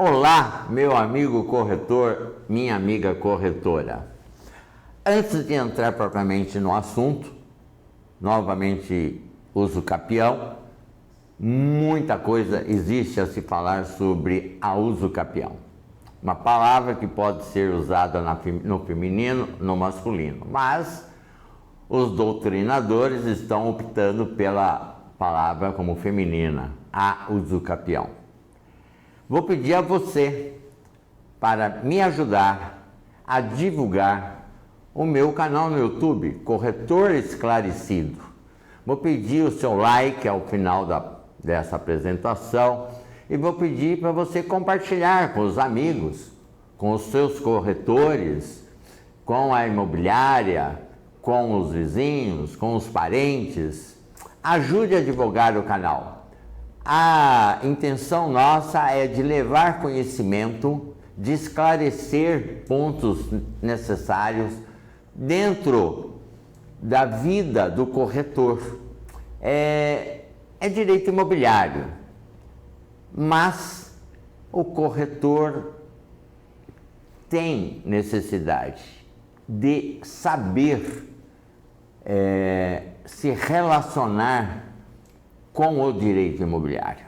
Olá, meu amigo corretor, minha amiga corretora. Antes de entrar propriamente no assunto, novamente uso capião. Muita coisa existe a se falar sobre a uso capião. Uma palavra que pode ser usada no feminino, no masculino, mas os doutrinadores estão optando pela palavra como feminina, a uso capião. Vou pedir a você para me ajudar a divulgar o meu canal no YouTube, Corretor Esclarecido. Vou pedir o seu like ao final dessa apresentação e vou pedir para você compartilhar com os amigos, com os seus corretores, com a imobiliária, com os vizinhos, com os parentes. Ajude a divulgar o canal. A intenção nossa é de levar conhecimento, de esclarecer pontos necessários dentro da vida do corretor. É direito imobiliário, mas o corretor tem necessidade de saber se relacionar com o direito imobiliário.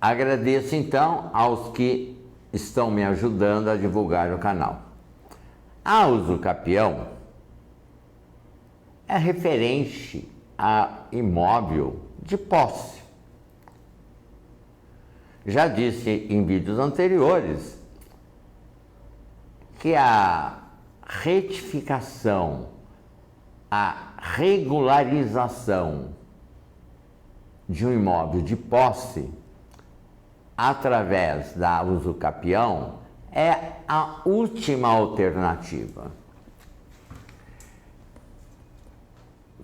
Agradeço então aos que estão me ajudando a divulgar o canal. A uso capião é referente a imóvel de posse. Já disse em vídeos anteriores que a retificação, a regularização de um imóvel de posse através da uso capião é a última alternativa.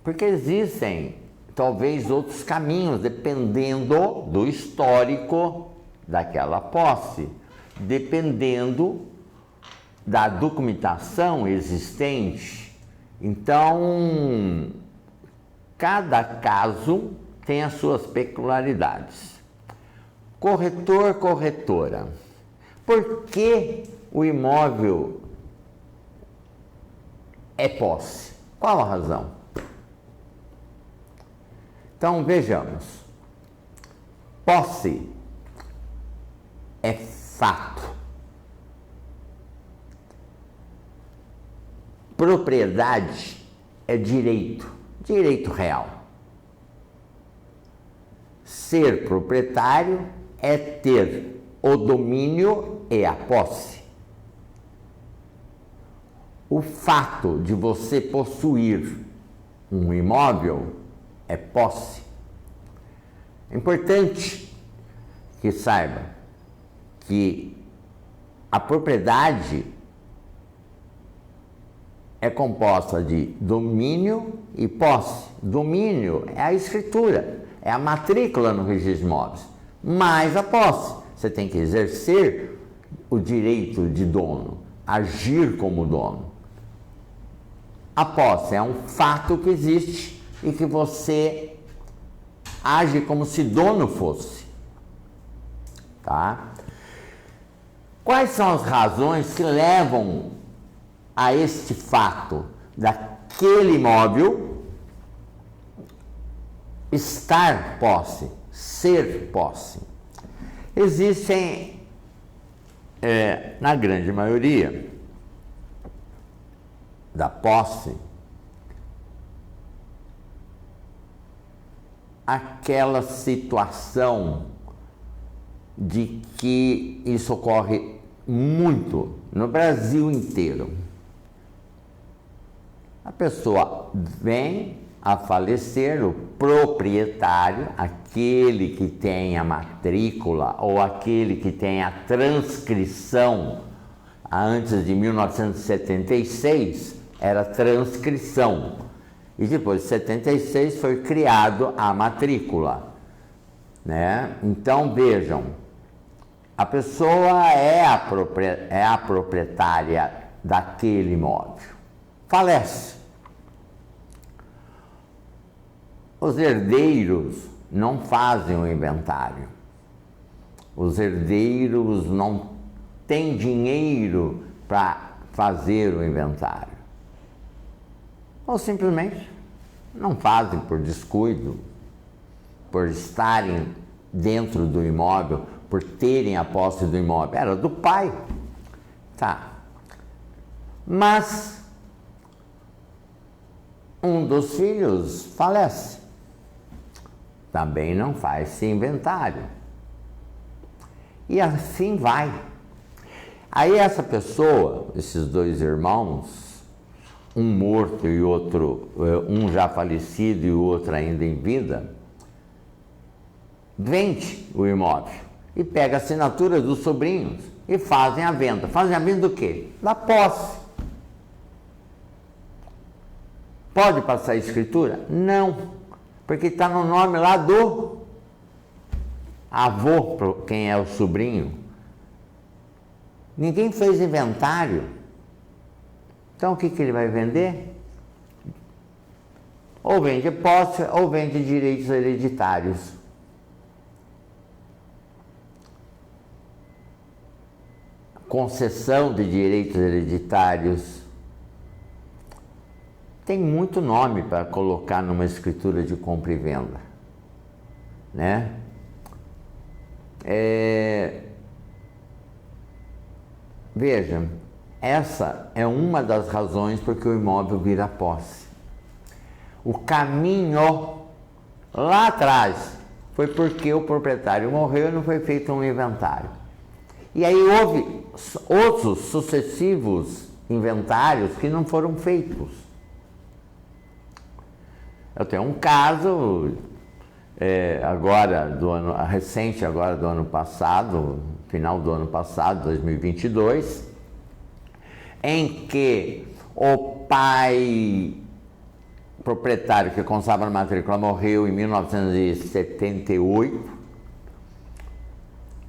Porque existem talvez outros caminhos, dependendo do histórico daquela posse, dependendo da documentação existente. Então, cada caso tem as suas peculiaridades. Corretor, corretora, por que o imóvel é posse? Qual a razão? Então, vejamos. Posse é fato. Propriedade é direito, direito real. Ser proprietário é ter o domínio e a posse. O fato de você possuir um imóvel é posse. É importante que saiba que a propriedade é composta de domínio e posse. Domínio é a escritura, é a matrícula no registro de imóveis, mais a posse. Você tem que exercer o direito de dono, agir como dono. A posse é um fato que existe e que você age como se dono fosse. Tá? Quais são as razões que levam a este fato daquele imóvel estar posse, ser posse? Existem, na grande maioria da posse, aquela situação de que isso ocorre muito no Brasil inteiro. A pessoa vem a falecer, o proprietário, aquele que tem a matrícula ou aquele que tem a transcrição, antes de 1976 era transcrição, e depois de 76 foi criado a matrícula, né? Então vejam, a pessoa é a proprietária daquele imóvel, falece. Os herdeiros não fazem o inventário. Os herdeiros não têm dinheiro para fazer o inventário. Ou simplesmente não fazem por descuido, por estarem dentro do imóvel, por terem a posse do imóvel. Era do pai. Tá. Mas um dos filhos falece. Também não faz-se inventário. E assim vai. Aí essa pessoa, esses dois irmãos, um morto e outro, um já falecido e o outro ainda em vida, vende o imóvel e pega a assinatura dos sobrinhos e fazem a venda. Fazem a venda do quê? Da posse. Pode passar a escritura? Não, porque está no nome lá do avô, quem é o sobrinho. Ninguém fez inventário. Então o que ele vai vender? Ou vende posse ou vende direitos hereditários. Concessão de direitos hereditários. Tem muito nome para colocar numa escritura de compra e venda, né? Veja, essa é uma das razões porque o imóvel vira posse. O caminho lá atrás foi porque o proprietário morreu e não foi feito um inventário. E aí houve outros sucessivos inventários que não foram feitos. Eu tenho um caso recente agora do ano passado, final do ano passado, 2022, em que o pai proprietário que constava na matrícula morreu em 1978,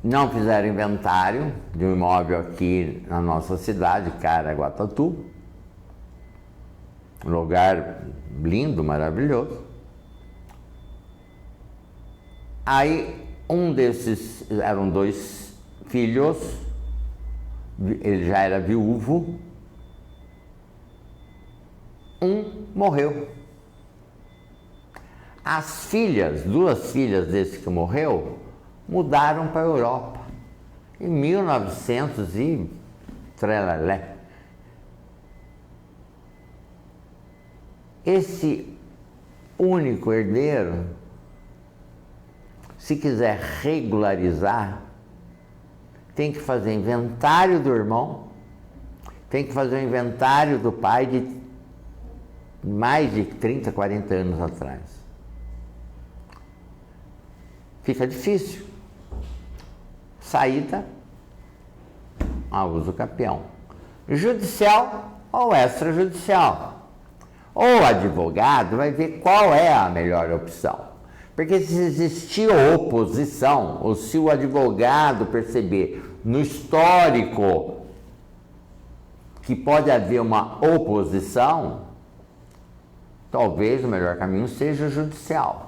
não fizeram inventário de um imóvel aqui na nossa cidade, Caraguatatuba, um lugar lindo, maravilhoso. Aí um desses, eram dois filhos, ele já era viúvo, um morreu. As filhas, duas filhas desse que morreu, mudaram para a Europa em 1900 e trelelé. Esse único herdeiro, se quiser regularizar, tem que fazer inventário do irmão, tem que fazer o inventário do pai de mais de 30, 40 anos atrás. Fica difícil. Saída ao uso capião. Judicial ou extrajudicial. O advogado vai ver qual é a melhor opção. Porque se existir oposição, ou se o advogado perceber no histórico que pode haver uma oposição, talvez o melhor caminho seja o judicial.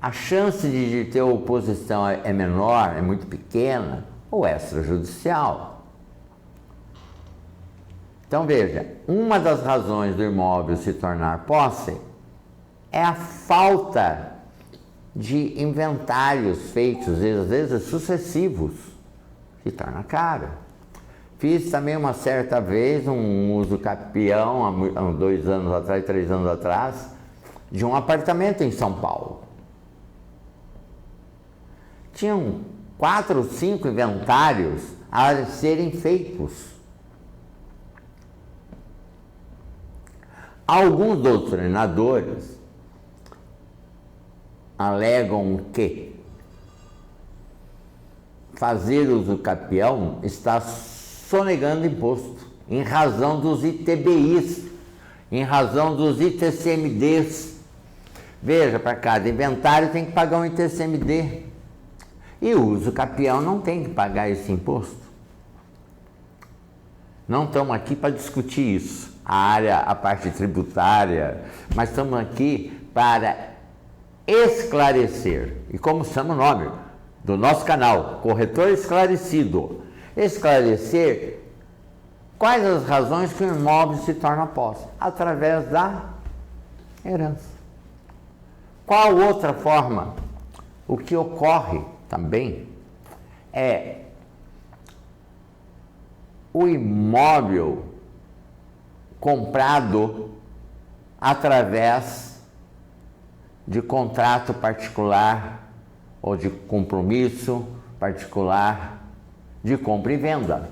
A chance de ter oposição é menor, é muito pequena, ou extrajudicial. Então veja, uma das razões do imóvel se tornar posse é a falta de inventários feitos, às vezes sucessivos, que torna caro. Fiz também uma certa vez um uso capião, há 2 anos atrás, 3 anos atrás, de um apartamento em São Paulo. Tinham 4 ou 5 inventários a serem feitos. Alguns doutrinadores alegam que fazer uso capião está sonegando imposto, em razão dos ITBIs, em razão dos ITCMDs. Veja, para cada inventário tem que pagar um ITCMD. E o uso capião não tem que pagar esse imposto. Não estamos aqui para discutir isso, a parte tributária, mas estamos aqui para esclarecer. E como chama o nome do nosso canal, Corretor Esclarecido. Esclarecer quais as razões que o imóvel se torna posse? Através da herança. Qual outra forma? O que ocorre também é o imóvel comprado através de contrato particular ou de compromisso particular de compra e venda.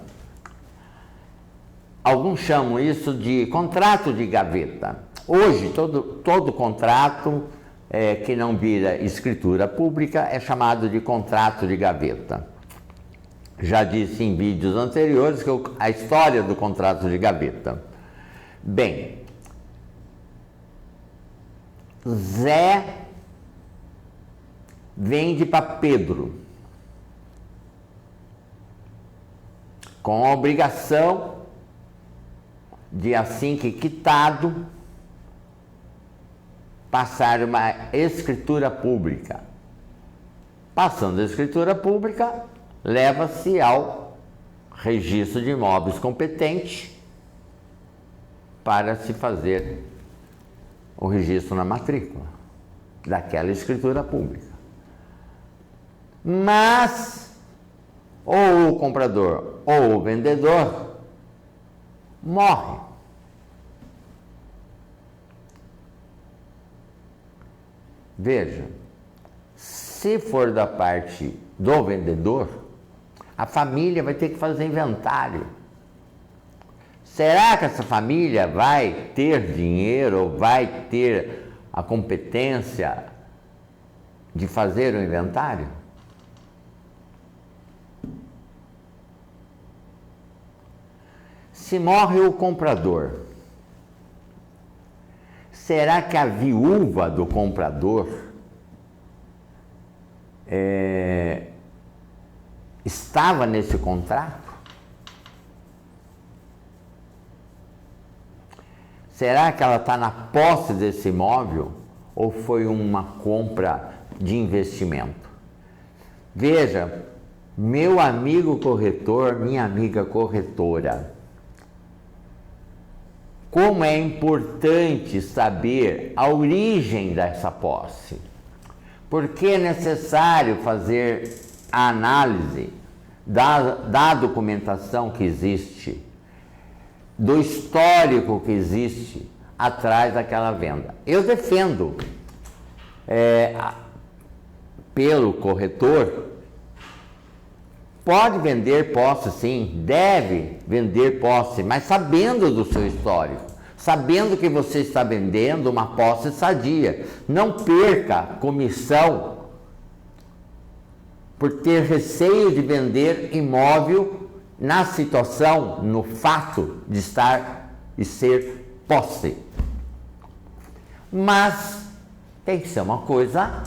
Alguns chamam isso de contrato de gaveta. Hoje, todo contrato que não vira escritura pública é chamado de contrato de gaveta. Já disse em vídeos anteriores que a história do contrato de gaveta. Bem, Zé vende para Pedro com a obrigação de, assim que quitado, passar uma escritura pública. Passando a escritura pública, leva-se ao registro de imóveis competente para se fazer o registro na matrícula daquela escritura pública. Mas ou o comprador ou o vendedor morre. Veja, se for da parte do vendedor, a família vai ter que fazer inventário. Será que essa família vai ter dinheiro ou vai ter a competência de fazer o inventário? Se morre o comprador, será que a viúva do comprador estava nesse contrato? Será que ela está na posse desse imóvel ou foi uma compra de investimento? Veja, meu amigo corretor, minha amiga corretora, como é importante saber a origem dessa posse. Porque é necessário fazer a análise da documentação que existe, do histórico que existe atrás daquela venda. Eu defendo, pelo corretor, pode vender posse sim, deve vender posse, mas sabendo do seu histórico, sabendo que você está vendendo uma posse sadia. Não perca comissão por ter receio de vender imóvel na situação, no fato de estar e ser posse. Mas tem que ser uma coisa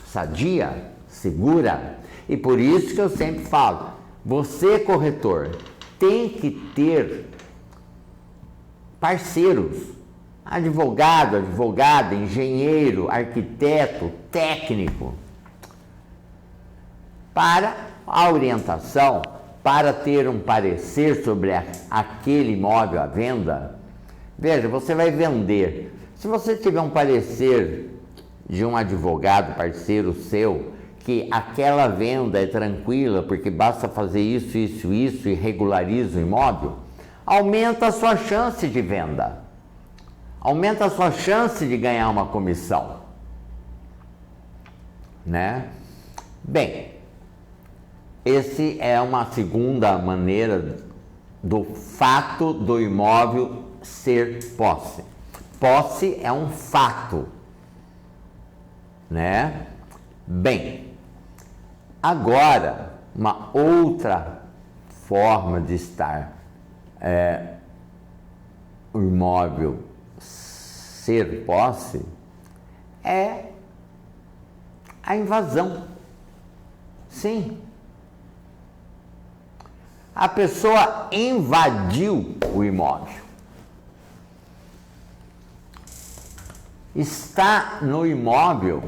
sadia, segura. E por isso que eu sempre falo, você corretor tem que ter parceiros, advogado, advogada, engenheiro, arquiteto, técnico, para a orientação, para ter um parecer sobre aquele imóvel à venda. Veja, você vai vender. Se você tiver um parecer de um advogado, parceiro seu, que aquela venda é tranquila, porque basta fazer isso, isso, isso e regulariza o imóvel, aumenta a sua chance de venda, aumenta a sua chance de ganhar uma comissão, né? Bem, esse é uma segunda maneira do fato do imóvel ser posse. Posse é um fato, né? Bem, agora, uma outra forma de estar o imóvel ser posse é a invasão. Sim. A pessoa invadiu o imóvel. está no imóvel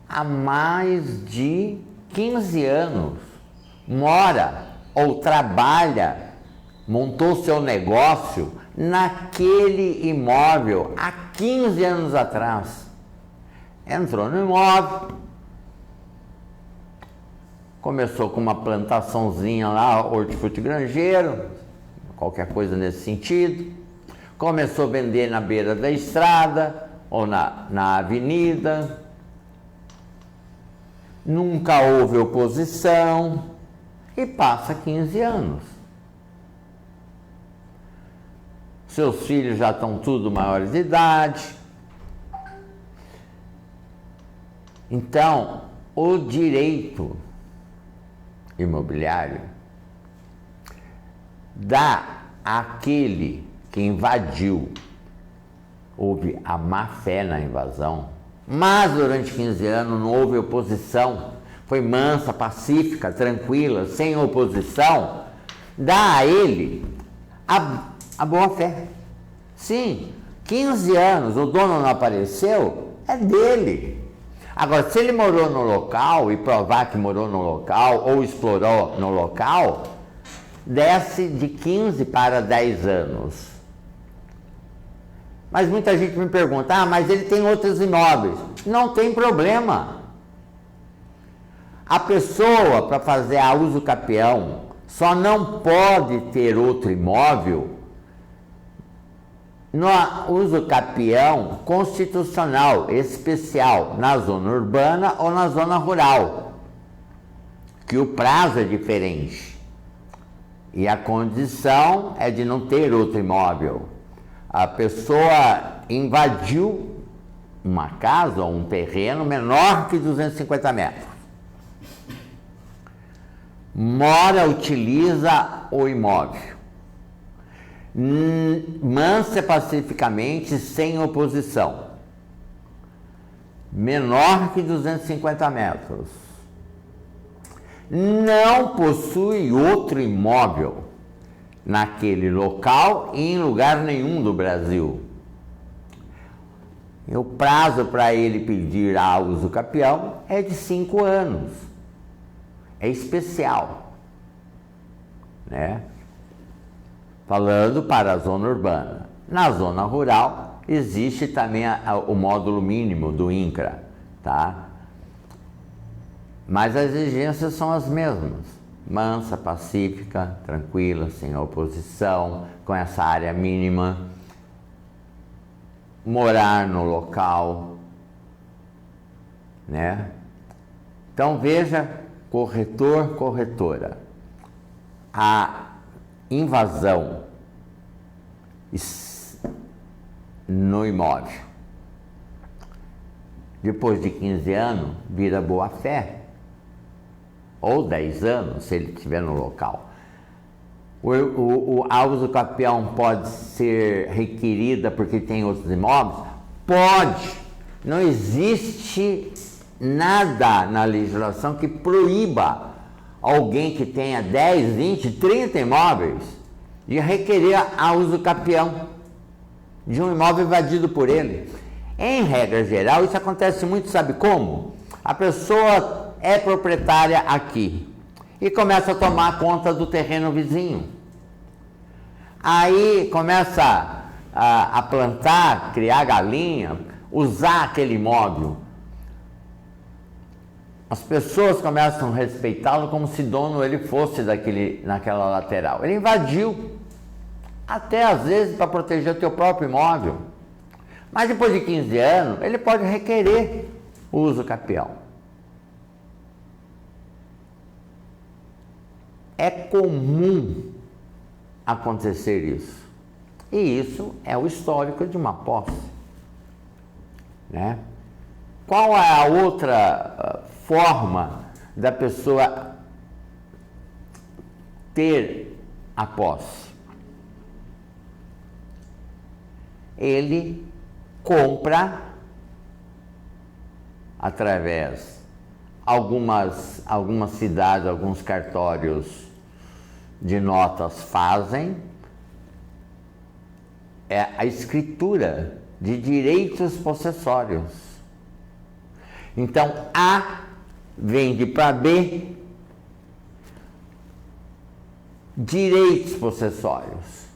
há mais de 15 anos, mora ou trabalha, montou seu negócio naquele imóvel há 15 anos atrás. Entrou no imóvel, começou com uma plantaçãozinha lá, hortifruti granjeiro, qualquer coisa nesse sentido. Começou a vender na beira da estrada ou na avenida. Nunca houve oposição e passa 15 anos. Seus filhos já estão tudo maiores de idade. Então, o direito imobiliário dá àquele que invadiu, houve a má fé na invasão, mas durante 15 anos não houve oposição, foi mansa, pacífica, tranquila, sem oposição, dá a ele a boa fé. Sim, 15 anos, o dono não apareceu, é dele. Agora, se ele morou no local e provar que morou no local ou explorou no local, desce de 15 para 10 anos. Mas muita gente me pergunta, mas ele tem outros imóveis. Não tem problema. A pessoa, para fazer a uso capião, só não pode ter outro imóvel no uso capião constitucional, especial, na zona urbana ou na zona rural, que o prazo é diferente. E a condição é de não ter outro imóvel. A pessoa invadiu uma casa ou um terreno menor que 250 metros. Mora, utiliza o imóvel. Mansa pacificamente, sem oposição. Menor que 250 metros. Não possui outro imóvel naquele local e em lugar nenhum do Brasil. E o prazo para ele pedir a uso capião é de 5 anos. É especial, né? Falando para a zona urbana. Na zona rural existe também o módulo mínimo do INCRA, tá? Mas as exigências são as mesmas. Mansa, pacífica, tranquila, sem oposição, com essa área mínima. Morar no local, né? Então veja, corretor, corretora. A invasão no imóvel, depois de 15 anos, vira boa-fé. Ou 10 anos, se ele estiver no local. A uso capião pode ser requerida porque tem outros imóveis? Pode. Não existe nada na legislação que proíba alguém que tenha 10, 20, 30 imóveis de requerer a uso capião de um imóvel invadido por ele. Em regra geral, isso acontece muito, sabe como? A pessoa é proprietária aqui e começa a tomar conta do terreno vizinho. Aí começa a plantar, criar galinha, usar aquele imóvel. As pessoas começam a respeitá-lo como se dono ele fosse naquela lateral. Ele invadiu, até às vezes para proteger o teu próprio imóvel. Mas depois de 15 anos, ele pode requerer o uso capião. É comum acontecer isso. E isso é o histórico de uma posse, né? Qual é a outra forma da pessoa ter a posse? Ele compra através algumas cidades, alguns cartórios de notas fazem a escritura de direitos possessórios. Então, A vende para B direitos possessórios,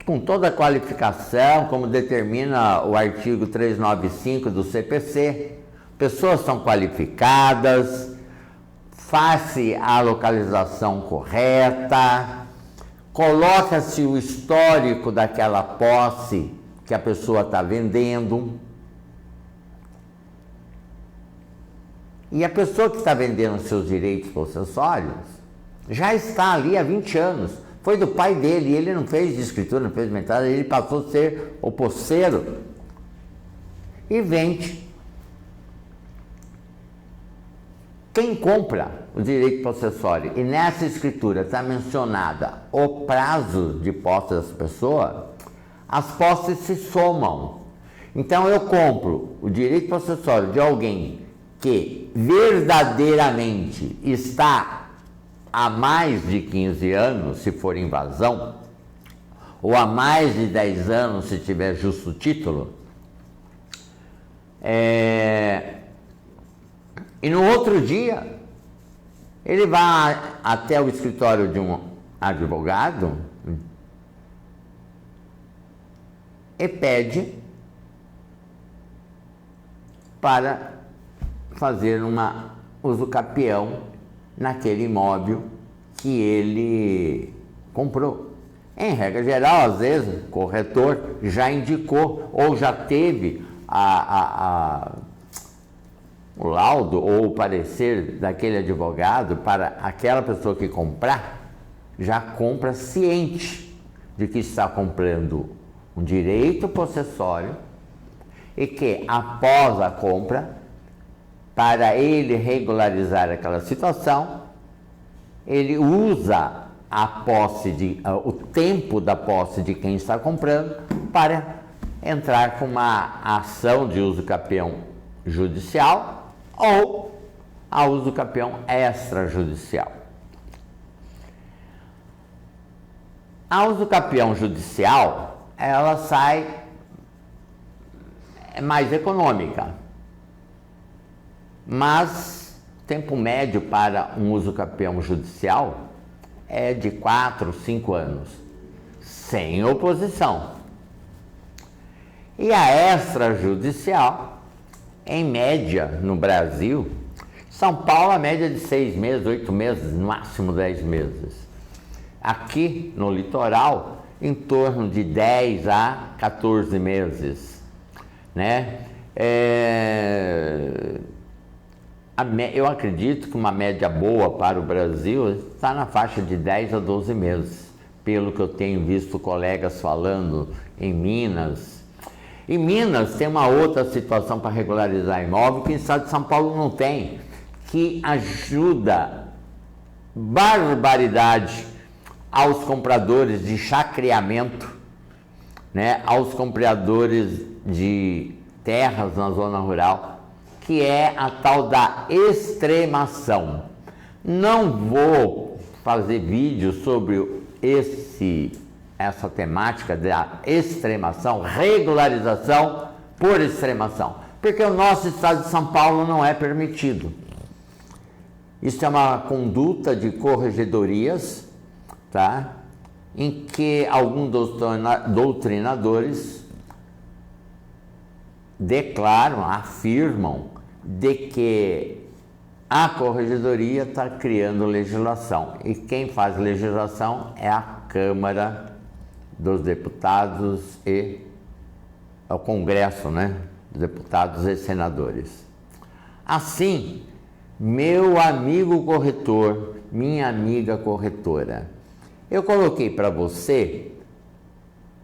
com toda a qualificação, como determina o artigo 395 do CPC. Pessoas são qualificadas, faz-se a localização correta, coloca-se o histórico daquela posse que a pessoa está vendendo. E a pessoa que está vendendo seus direitos possessórios já está ali há 20 anos. Foi do pai dele, ele não fez de escritura, não fez de inventário, ele passou a ser o posseiro e vende. Quem compra o direito possessório e nessa escritura está mencionada o prazo de posse dessa pessoa, as posses se somam. Então eu compro o direito possessório de alguém que verdadeiramente está há mais de 15 anos, se for invasão, ou há mais de 10 anos, se tiver justo título, e no outro dia, ele vai até o escritório de um advogado e pede para fazer uma usucapião naquele imóvel que ele comprou. Em regra geral, às vezes, o corretor já indicou ou já teve o laudo ou o parecer daquele advogado para aquela pessoa que comprar, já compra ciente de que está comprando um direito possessório e que após a compra, para ele regularizar aquela situação, ele usa a posse o tempo da posse de quem está comprando para entrar com uma ação de usucapião judicial ou a usucapião extrajudicial. A usucapião judicial, ela sai mais econômica, mas tempo médio para um usucapião judicial é de 4, 5 anos, sem oposição. E a extrajudicial, em média, no Brasil, São Paulo, a média de 6 meses, 8 meses, no máximo 10 meses. Aqui, no litoral, em torno de 10 a 14 meses, né? Eu acredito que uma média boa para o Brasil está na faixa de 10 a 12 meses, pelo que eu tenho visto colegas falando em Minas. Em Minas tem uma outra situação para regularizar imóvel que o estado de São Paulo não tem, que ajuda barbaridade aos compradores de chacreamento, né, aos compradores de terras na zona rural, que é a tal da extremação. Não vou fazer vídeo sobre essa temática da extremação, regularização por extremação, porque o nosso estado de São Paulo não é permitido. Isso é uma conduta de corregedorias, tá? Em que alguns doutrinadores declaram, afirmam de que a corregedoria está criando legislação, e quem faz legislação é a Câmara dos Deputados e o Congresso, né? Deputados e senadores. Assim, meu amigo corretor, minha amiga corretora, eu coloquei para você,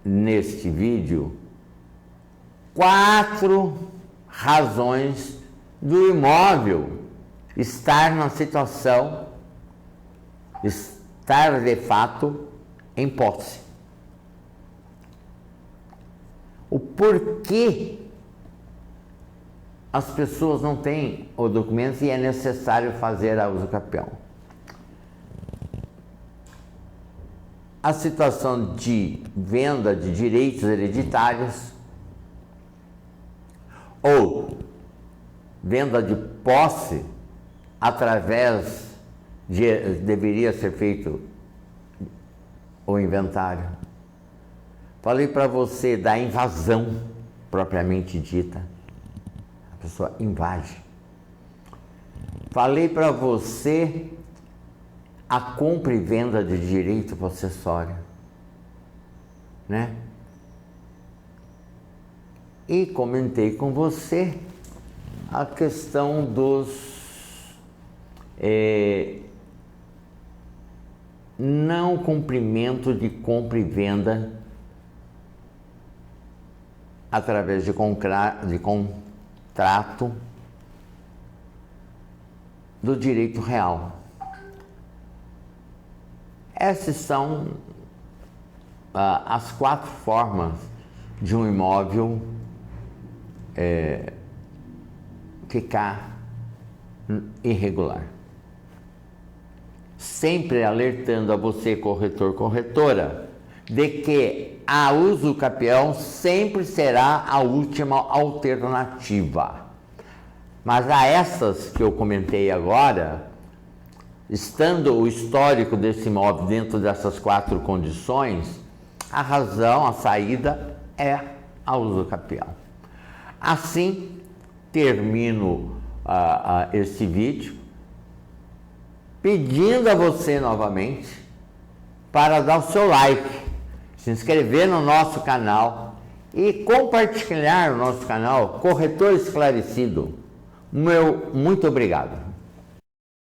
neste vídeo, 4 razões do imóvel estar na situação, estar de fato em posse. O porquê as pessoas não têm o documento e é necessário fazer a usucapião. a situação de venda de direitos hereditários ou venda de posse através de deveria ser feito o inventário. Falei para você da invasão propriamente dita. A pessoa invade. Falei para você a compra e venda de direito possessório, né? E comentei com você a questão dos não cumprimento de compra e venda através de contrato do direito real. Essas são as 4 formas de um imóvel ficar irregular. Sempre alertando a você, corretor, corretora, de que a uso capião sempre será a última alternativa. Mas a essas que eu comentei agora, estando o histórico desse imóvel dentro dessas 4 condições, a razão, a saída é a uso capião. Assim, termino esse vídeo pedindo a você novamente para dar o seu like, se inscrever no nosso canal e compartilhar o nosso canal Corretor Esclarecido. Muito obrigado.